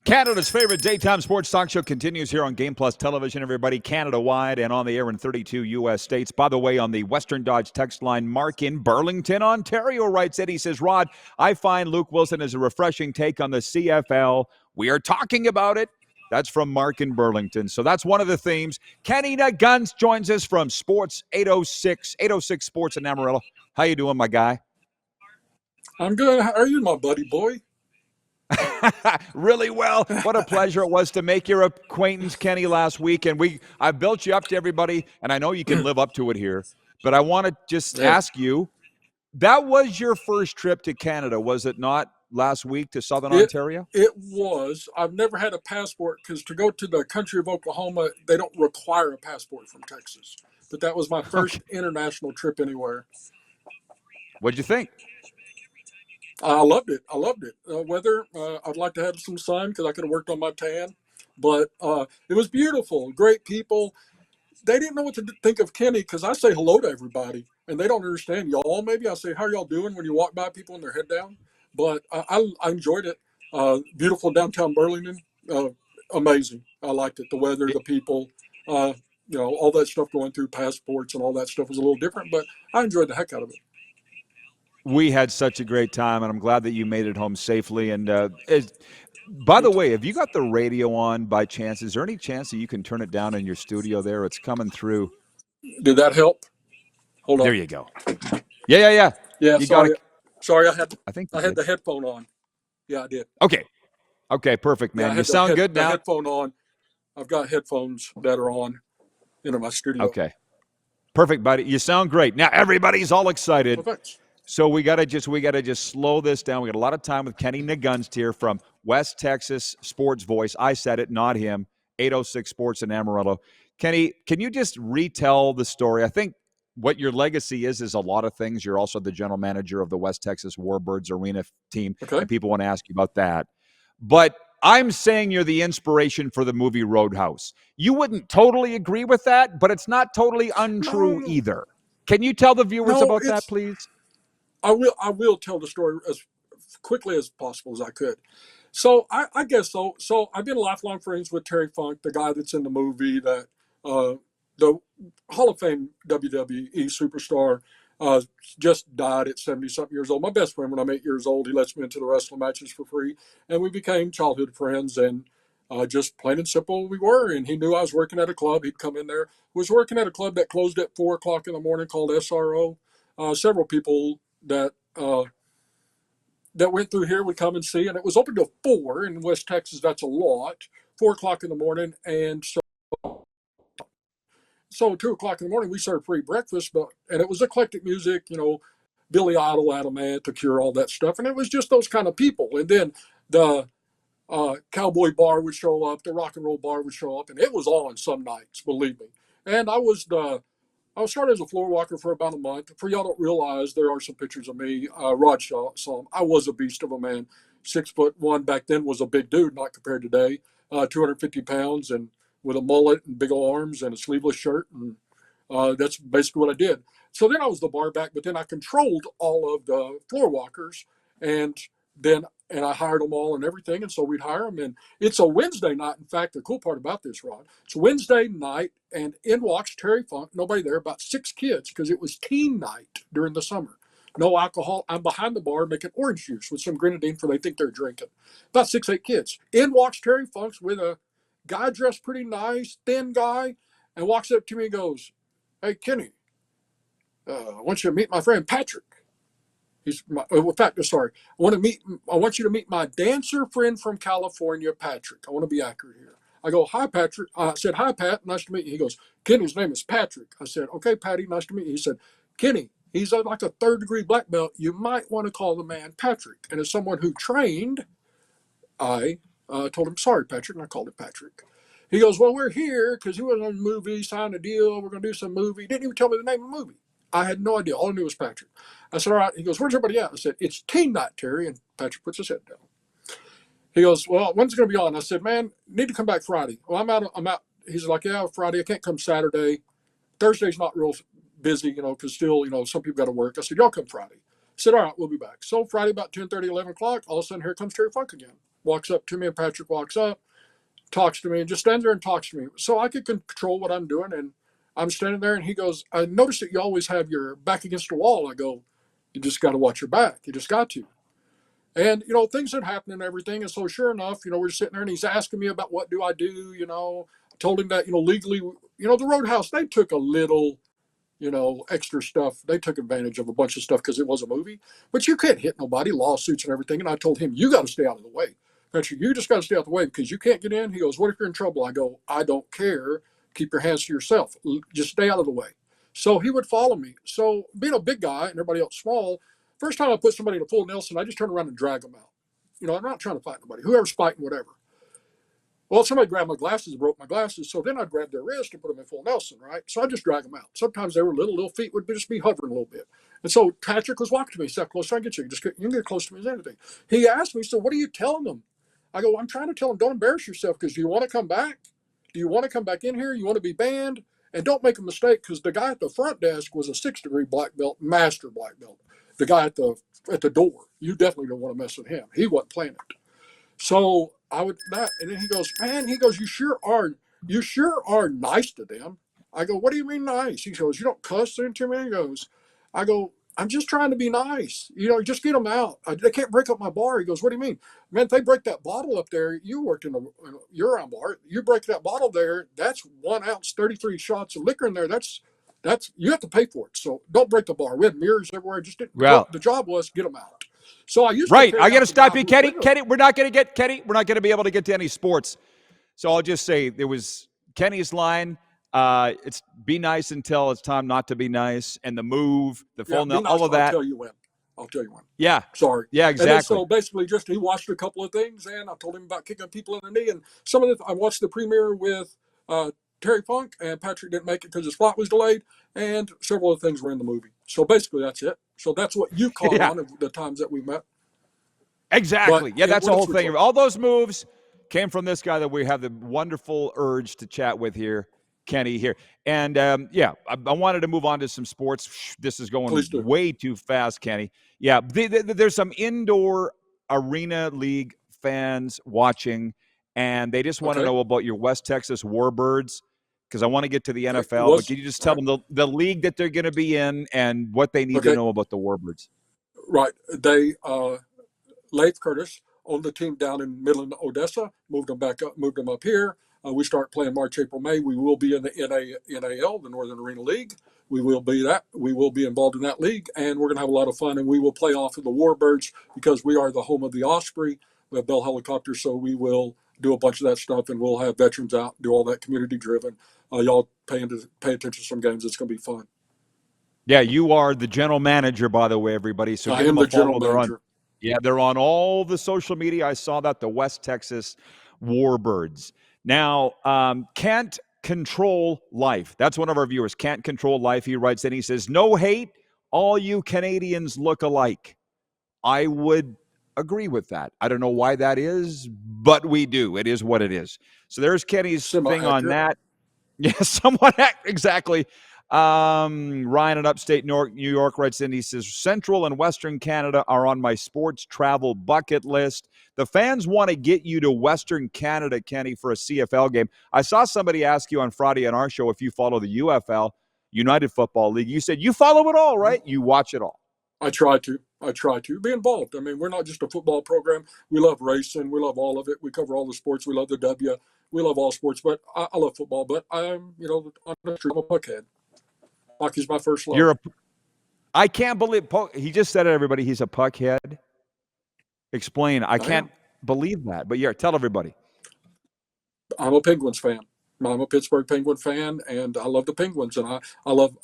Canada's favorite daytime sports talk show continues here on Game Plus Television, everybody, Canada-wide and on the air in 32 U.S. states. By the way, on the Western Dodge text line, Mark in Burlington, Ontario writes it. He says, Rod, I find Luke Wilson is a refreshing take on the CFL. We are talking about it. That's from Mark in Burlington. So that's one of the themes. Kenny Nagunst joins us from Sports 806 Sports in Amarillo. How you doing, my guy? I'm good. How are you, my buddy boy? Really well. What a pleasure it was to make your acquaintance, Kenny, last week. And I built you up to everybody, and I know you can live up to it here. But I want to just ask you, that was your first trip to Canada, was it not, last week to Southern Ontario? It was. I've never had a passport because to go to the country of Oklahoma, they don't require a passport from Texas. But that was my first international trip anywhere. What'd you think? I loved it. Weather, I'd like to have some sun because I could have worked on my tan. But it was beautiful. Great people. They didn't know what to think of Kenny because I say hello to everybody. And they don't understand y'all. Maybe I say, how are y'all doing when you walk by people and their head down? But I enjoyed it. Beautiful downtown Burlington. Amazing. I liked it. The weather, the people, all that stuff going through passports and all that stuff was a little different. But I enjoyed the heck out of it. We had such a great time, and I'm glad that you made it home safely. And by the way, have you got the radio on by chance? Is there any chance that you can turn it down in your studio there? It's coming through. Did that help? Hold on. There you go. Yeah. Yeah, you sorry. I had the the headphone on. Yeah, I did. Okay, perfect, man. You sound good now. The headphone on. I've got headphones that are on in my studio. Okay. Perfect, buddy. You sound great. Now everybody's all excited. Well, So we gotta just slow this down. We got a lot of time with Kenny Nagunst here from West Texas Sports Voice. I said it, not him. 806 Sports in Amarillo. Kenny, can you just retell the story? I think what your legacy is a lot of things. You're also the general manager of the West Texas Warbirds Arena team, and people want to ask you about that. But I'm saying you're the inspiration for the movie Roadhouse. You wouldn't totally agree with that, but it's not totally untrue either. Can you tell the viewers about that, please? I will tell the story as quickly as possible as I could. So I guess so. So I've been lifelong friends with Terry Funk, the guy that's in the movie, that the Hall of Fame WWE superstar, just died at 70-something years old. My best friend, when I'm 8 years old, he lets me into the wrestling matches for free, and we became childhood friends. And just plain and simple, we were. And he knew I was working at a club. He'd come in there. Was working at a club that closed at 4:00 in the morning called SRO. Several people that went through here would come and see, and it was open till 4 in West Texas. That's a lot. 4:00 in the morning, and so 2:00 in the morning we served free breakfast, and it was eclectic music, Billy Idol, Adam Ant, The Cure, all that stuff, and it was just those kind of people. And then the cowboy bar would show up, the rock and roll bar would show up, and it was on some nights, believe me. And I was started as a floor walker for about a month. For y'all don't realize, there are some pictures of me. Rod saw them. I was a beast of a man. 6'1" back then was a big dude, not compared to today. 250 pounds and with a mullet and big old arms and a sleeveless shirt. And that's basically what I did. So then I was the bar back, but then I controlled all of the floor walkers, and I hired them all and everything. And so we'd hire them. And it's a Wednesday night. In fact, the cool part about this, Rod, it's Wednesday night, and in walks Terry Funk, nobody there, about 6 kids, because it was teen night during the summer. No alcohol. I'm behind the bar making orange juice with some grenadine for they think they're drinking. About 6, 8 kids. In walks Terry Funk with a guy dressed pretty nice, thin guy, and walks up to me and goes, "Hey, Kenny, I want you to meet my friend Patrick." I want you to meet my dancer friend from California, Patrick. I want to be accurate here. I go, "Hi, Patrick." I said, "Hi, Pat. Nice to meet you." He goes, "Kenny's name is Patrick." I said, "Okay, Patty, nice to meet you." He said, "Kenny, he's like a 3rd-degree black belt. You might want to call the man Patrick." And as someone who trained, I told him, "Sorry, Patrick," and I called him Patrick. He goes, "Well, we're here because he was on a movie, signed a deal. We're going to do some movie." Didn't even tell me the name of the movie. I had no idea. All I knew was Patrick. I said, "All right." He goes, "Where's everybody at?" I said, "It's teen night, Terry." And Patrick puts his head down. He goes, "Well, when's it going to be on?" I said, "Man, need to come back Friday." "Well, I'm out. He's like, "Yeah, Friday. I can't come Saturday. Thursday's not real busy, because still, some people got to work." I said, "Y'all come Friday." He said, "All right, we'll be back." So Friday about 10:30, 11 o'clock, all of a sudden here comes Terry Funk again. walks up to me, and Patrick walks up, talks to me, and just stands there and talks to me. So I could control what I'm doing, and I'm standing there, and he goes, I noticed that you always have your back against the wall. I go, you just got to watch your back. You just got to. And, things had happened and everything. And so sure enough, we're sitting there and he's asking me about what do I do, I told him that, legally, the Roadhouse, they took a little, extra stuff. They took advantage of a bunch of stuff because it was a movie. But you can't hit nobody, lawsuits and everything. And I told him, you got to stay out of the way. Patrick, you just got to stay out of the way because you can't get in. He goes, what if you're in trouble? I go, I don't care. Keep your hands to yourself. Just stay out of the way. So he would follow me. So being a big guy and everybody else small, first time I put somebody in a full Nelson, I just turn around and drag them out. I'm not trying to fight nobody. Whoever's fighting, whatever. Well, somebody grabbed my glasses and broke my glasses, so then I'd grab their wrist and put them in full Nelson, right? So I'd just drag them out. Sometimes they were little feet would just be hovering a little bit. And so Patrick was walking to me. He said, close, I get you. You can get close to me as anything. He asked me, so what are you telling them? I go, I'm trying to tell them, don't embarrass yourself because do you want to come back? Do you want to come back in here? You want to be banned? And don't make a mistake because the guy at the front desk was a 6-degree black belt, master black belt. The guy at the door, you definitely don't want to mess with him. He wasn't playing it. So I would that, and then he goes, man, you sure are nice to them. I go, what do you mean nice? He goes, you don't cuss into me. I go, I'm just trying to be nice. Just get them out. They can't break up my bar. He goes, what do you mean? Man, if they break that bottle up there, you worked in a urine bar. You break that bottle there, that's 1 ounce, 33 shots of liquor in there. That's you have to pay for it. So don't break the bar. We had mirrors everywhere. Just didn't. Well, the job was get them out. So I used right. to. I got to stop you, Kenny. Kenny, we're not going to be able to get to any sports. So I'll just say there was Kenny's line. It's be nice until it's time not to be nice, and the move, the full, nice, all of that. I'll tell you when. Yeah. Sorry. Yeah, exactly. And then, so basically, he watched a couple of things, and I told him about kicking people in the knee, and I watched the premiere with Terry Funk, and Patrick didn't make it because his flight was delayed, and several of the things were in the movie. So basically, that's it. So that's what you caught on of the times that we met. Exactly. But, that's the whole thing. All those moves came from this guy that we have the wonderful urge to chat with here, Kenny here. And, I wanted to move on to some sports. This is going way too fast, Kenny. Yeah, there's some indoor arena league fans watching, and they just want to know about your West Texas Warbirds because I want to get to the NFL. But can you just tell them the league that they're going to be in and what they need to know about the Warbirds? Right. They Leif Curtis owned the team down in Midland, Odessa, moved them up here. We start playing March, April, May. We will be in the NAL, the Northern Arena League. We will be involved in that league, and we're going to have a lot of fun. And we will play off of the Warbirds because we are the home of the Osprey. We have Bell Helicopters, so we will do a bunch of that stuff, and we'll have veterans out, do all that community-driven. Y'all pay attention to some games. It's going to be fun. Yeah, you are the general manager, by the way, everybody. So I am the general manager. They're on all the social media. I saw that, the West Texas Warbirds. Now, Can't Control Life. That's one of our viewers, Can't Control Life. He writes in, he says, no hate, all you Canadians look alike. I would agree with that. I don't know why that is, but we do. It is what it is. So there's Kenny's thing on that. Yeah, somewhat exactly. Ryan in upstate New York writes in, he says, Central and Western Canada are on my sports travel bucket list. The fans want to get you to Western Canada, Kenny, for a CFL game. I saw somebody ask you on Friday on our show if you follow the UFL, United Football League. You said you follow it all, right? You watch it all. I try to be involved. I mean, we're not just a football program. We love racing. We love all of it. We cover all the sports. We love the W. We love all sports, but I love football. But I'm a puckhead. Hockey's my first love. I can't believe he just said it, everybody. He's a puckhead. Explain. I can't believe that. But tell everybody. I'm a Penguins fan. I'm a Pittsburgh Penguin fan, and I love the Penguins. And I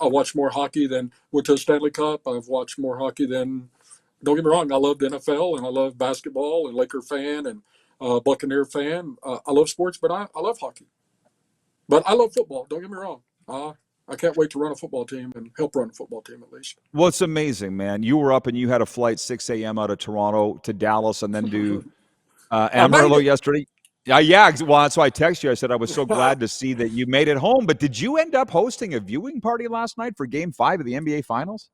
watch more hockey than went to the Stanley Cup. I've watched more hockey than. Don't get me wrong. I love the NFL, and I love basketball, and Laker fan, and Buccaneer fan. I love sports, but I love hockey. But I love football. Don't get me wrong. I can't wait to run a football team and help run a football team at least. Well, it's amazing, man. You were up and you had a flight 6 a.m. out of Toronto to Dallas and then do Amarillo yesterday. Yeah. Well, that's why I texted you. I said I was so glad to see that you made it home. But did you end up hosting a viewing party last night for Game 5 of the NBA Finals?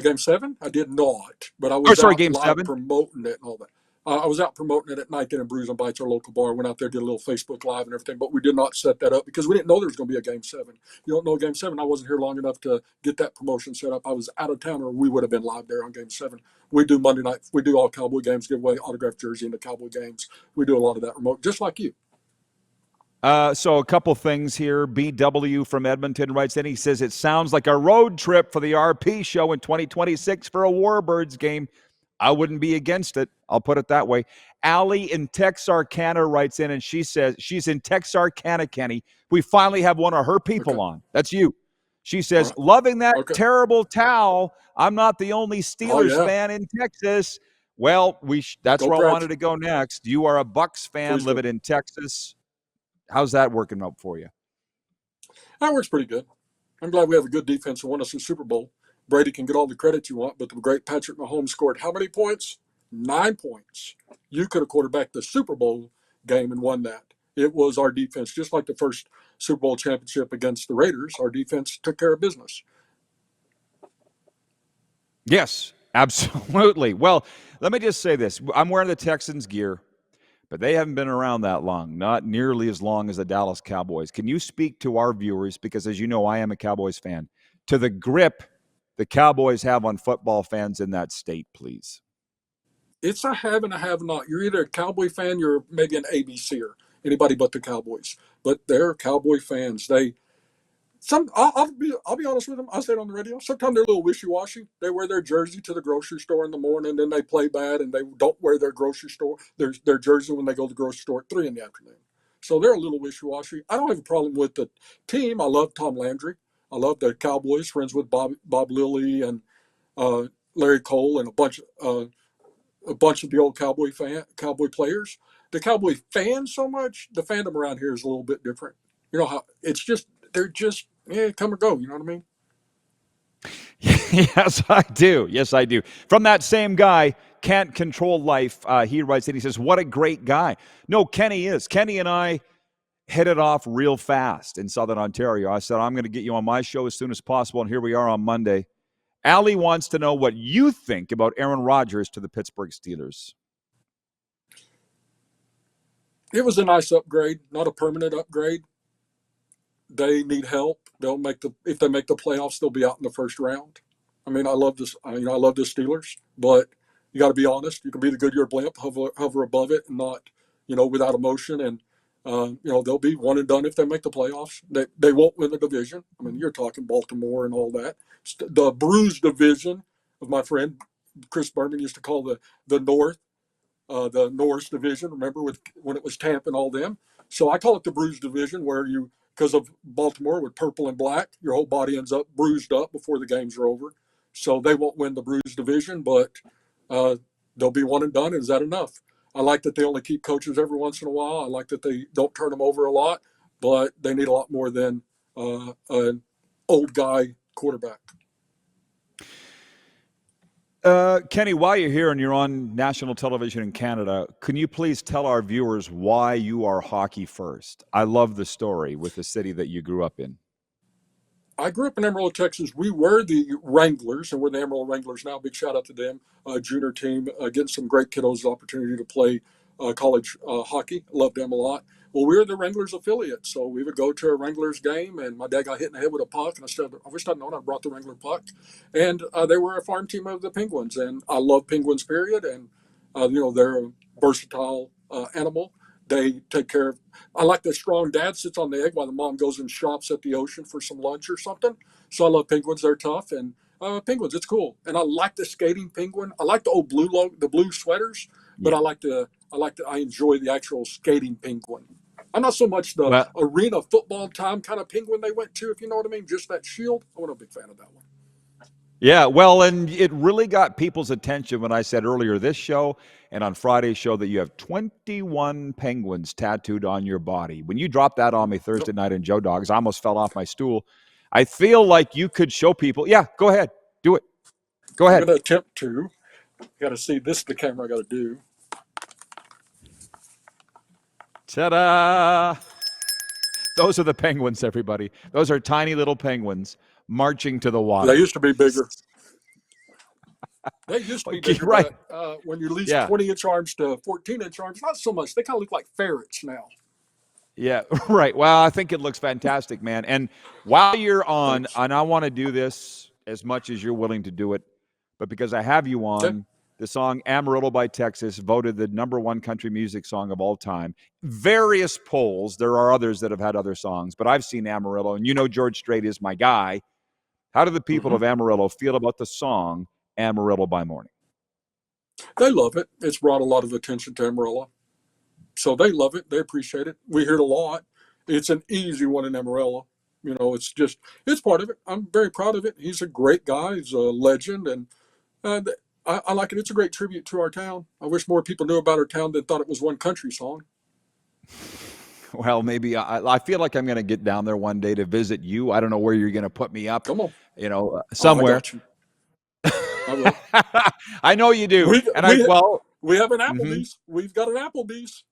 Game 7? I did not, but I was Game 7 promoting it and all that. I was out promoting it at night then in Brews and Bites, our local bar. Went out there, did a little Facebook Live and everything, but we did not set that up because we didn't know there was going to be a Game 7. You don't know Game 7. I wasn't here long enough to get that promotion set up. I was out of town or we would have been live there on Game 7. We do Monday night. We do all Cowboy games, give away autographed jersey in the Cowboy games. We do a lot of that remote, just like you. So a couple things here. BW from Edmonton writes in. He says, it sounds like a road trip for the RP show in 2026 for a Warbirds game. I wouldn't be against it. I'll put it that way. Allie in Texarkana writes in, and she says, she's in Texarkana, Kenny. We finally have one of her people on. That's you. She says, Right. loving that terrible towel. I'm not the only Steelers fan in Texas. Well, that's where I wanted to go next. You are a Bucks fan living in Texas. How's that working out for you? That works pretty good. I'm glad we have a good defense and won us a Super Bowl. Brady can get all the credit you want, but the great Patrick Mahomes scored how many points? 9 points. You could have quarterbacked the Super Bowl game and won that. It was our defense, just like the first Super Bowl championship against the Raiders. Our defense took care of business. Yes, absolutely. Well, let me just say this. I'm wearing the Texans gear, but they haven't been around that long, not nearly as long as the Dallas Cowboys. Can you speak to our viewers, because as you know, I am a Cowboys fan, to the grip the Cowboys have on football fans in that state, please? It's a have and a have not. You're either a Cowboy fan, you're maybe an ABCer, anybody but the Cowboys. But they're Cowboy fans. I'll be honest with them. I say it on the radio. Sometimes they're a little wishy-washy. They wear their jersey to the grocery store in the morning, then they play bad, and they don't wear their their jersey when they go to the grocery store at 3 in the afternoon. So they're a little wishy-washy. I don't have a problem with the team. I love Tom Landry. I love the Cowboys, friends with Bob Lilly and Larry Cole and a bunch of the old Cowboy players. The Cowboy fans so much. The fandom around here is a little bit different. You know how it's just. They're just come or go. You know what I mean? Yes, I do. Yes, I do. From that same guy, Can't Control Life, he writes it. He says, what a great guy. No, Kenny is. Kenny and I hit it off real fast in Southern Ontario. I said, I'm going to get you on my show as soon as possible, and here we are on Monday. Allie wants to know what you think about Aaron Rodgers to the Pittsburgh Steelers. It was a nice upgrade, not a permanent upgrade. They need help. If they make the playoffs, they'll be out in the first round. I mean, I love this. I love the Steelers, but you got to be honest. You can be the Goodyear blimp, hover above it, and not, without emotion. And they'll be one and done if they make the playoffs. They won't win the division. I mean, you're talking Baltimore and all that. The bruised division of my friend Chris Berman used to call the North, the Norris division. Remember when it was Tampa and all them. So I call it the bruised division, where because of Baltimore with purple and black, your whole body ends up bruised up before the games are over. So they won't win the bruised division, but they'll be one and done. Is that enough? I like that they only keep coaches every once in a while. I like that they don't turn them over a lot, but they need a lot more than an old guy quarterback. Kenny, while you're here and you're on national television in Canada, can you please tell our viewers why you are hockey first? I love the story with the city that you grew up in. I grew up in Amarillo, Texas. We were the Wranglers, and we're the Amarillo Wranglers now. Big shout out to them. Junior team, getting some great kiddos the opportunity to play college hockey. Loved them a lot. Well, we were the Wranglers affiliate, so we would go to a Wranglers game, and my dad got hit in the head with a puck, and I wish I'd known I brought the Wrangler puck. And they were a farm team of the Penguins, and I love Penguins, period. And, they're a versatile animal. They take care of. I like the strong dad sits on the egg while the mom goes and shops at the ocean for some lunch or something. So I love penguins. They're tough, and penguins, it's cool. And I like the skating penguin. I like the old the blue sweaters, but Yeah. I enjoy the actual skating penguin. I'm not so much the arena football time kind of penguin they went to, if you know what I mean. Just that shield. I wasn't a big fan of that one. Yeah, well, and it really got people's attention when I said earlier this show and on Friday's show that you have 21 penguins tattooed on your body. When you dropped that on me Thursday night in Joe Dogs, I almost fell off my stool. I feel like you could show people. Yeah, go ahead. Do it. Go ahead. I'm going to attempt to. You got to see this, the camera I got to do. Ta-da! Those are the penguins, everybody. Those are tiny little penguins marching to the water. They used to be bigger. They used to be bigger, Right. but when you release Yeah. 20-inch arms to 14-inch arms, not so much. They kind of look like ferrets now. Yeah, right. Well, I think it looks fantastic, man. And while you're on, Thanks. and I want to do this as much as you're willing to do it, but because I have you Okay. on, the song Amarillo by Texas voted the #1 country music song of all time. Various polls, there are others that have had other songs, but I've seen Amarillo, and you know George Strait is my guy. How do the people Hmm. of Amarillo feel about the song Amarillo by Morning? They love it. It's brought a lot of attention to Amarillo. So they love it. They appreciate it. We hear it a lot. It's an easy one in Amarillo. It's part of it. I'm very proud of it. He's a great guy. He's a legend. And I like it. It's a great tribute to our town. I wish more people knew about our town than thought it was one country song. Well, maybe I feel like I'm going to get down there one day to visit you. I don't know where you're going to put me up, Come on. I somewhere. got you. I will. I know you do. We, And we, well, we have an mhm. Applebee's. We've got an Applebee's.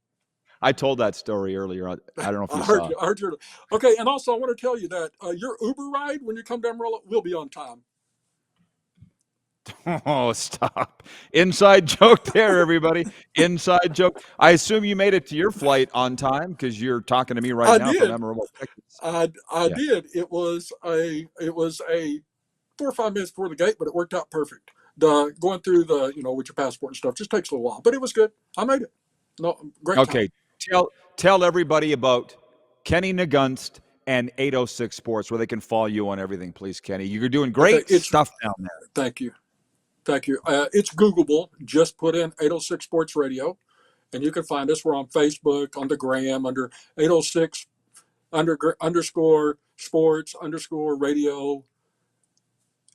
I told that story earlier. I don't know if you I heard saw. you. I heard you. Okay. And also, I want to tell you that your Uber ride when you come to Amarillo will be on time. Oh, stop. Inside joke there, everybody. Inside joke. I assume you made it to your flight on time because you're talking to me right I now from did. Amarillo, Texas. I Yeah. did. It was a 4 or 5 minutes before the gate, but it worked out perfect. The going through the with your passport and stuff just takes a little while, but it was good. I made it. No, great time. Okay. Tell everybody about Kenny Nagunst and 806 Sports where they can follow you on everything, please, Kenny. You're doing Okay, great it's stuff down there. thank you, thank you. It's Googleable. Just put in 806 Sports Radio, and you can find us. We're on Facebook, on the gram under 806 underscore sports underscore radio,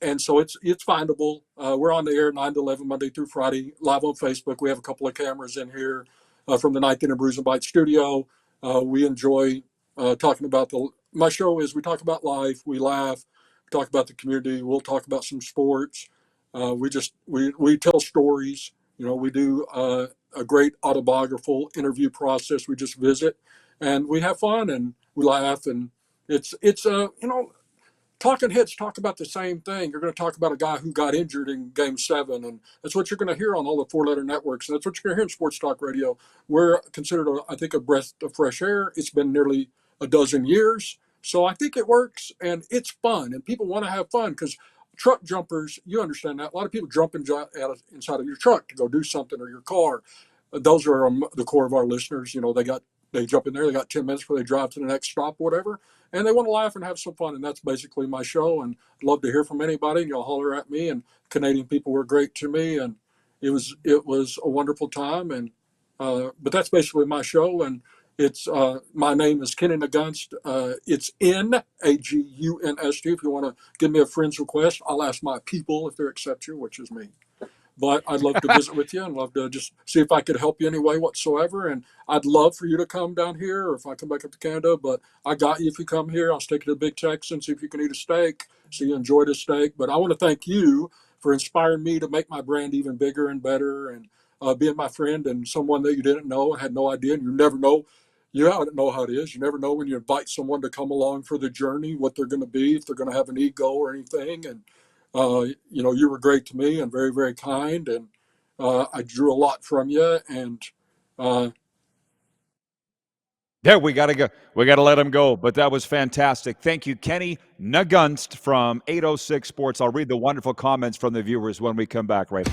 and so it's findable. We're on the air 9 to 11 Monday through Friday, live on Facebook. We have a couple of cameras in here from the Ninth Inning Brews and Bites studio. We enjoy talking about my show is we talk about life, we laugh, we talk about the community, we'll talk about some sports. We tell stories. We do a great autobiographical interview process. We just visit and we have fun and we laugh, and it's talking heads talk about the same thing. You're going to talk about a guy who got injured in Game 7, and that's what you're going to hear on all the four-letter networks, and that's what you're going to hear in sports talk radio. We're considered, I think, a breath of fresh air. It's been nearly a dozen years, so I think it works, and it's fun, and people want to have fun because truck jumpers, you understand that. A lot of people jump inside of your truck to go do something or your car. Those are the core of our listeners. They jump in there, they got 10 minutes before they drive to the next stop, whatever, and they want to laugh and have some fun, and that's basically my show. And I'd love to hear from anybody, and y'all holler at me. And Canadian people were great to me, and it was a wonderful time. And but that's basically my show, and it's my name is Kenny Nagunst. It's Nagunst. If you want to give me a friend's request, I'll ask my people if they accept you, which is me. But I'd love to visit with you and love to just see if I could help you any way whatsoever. And I'd love for you to come down here, or if I come back up to Canada. But I got you if you come here. I'll take you to Big Texan, see if you can eat a steak, so you enjoy the steak. But I want to thank you for inspiring me to make my brand even bigger and better, and being my friend and someone that you didn't know and had no idea. And you never know. You don't know how it is. You never know when you invite someone to come along for the journey, what they're going to be, if they're going to have an ego or anything. And you were great to me and very, very kind, and I drew a lot from you. And uh, Yeah, we got to go. We got to let him go. But that was fantastic. Thank you, Kenny Nagunst from 806 Sports. I'll read the wonderful comments from the viewers when we come back, right?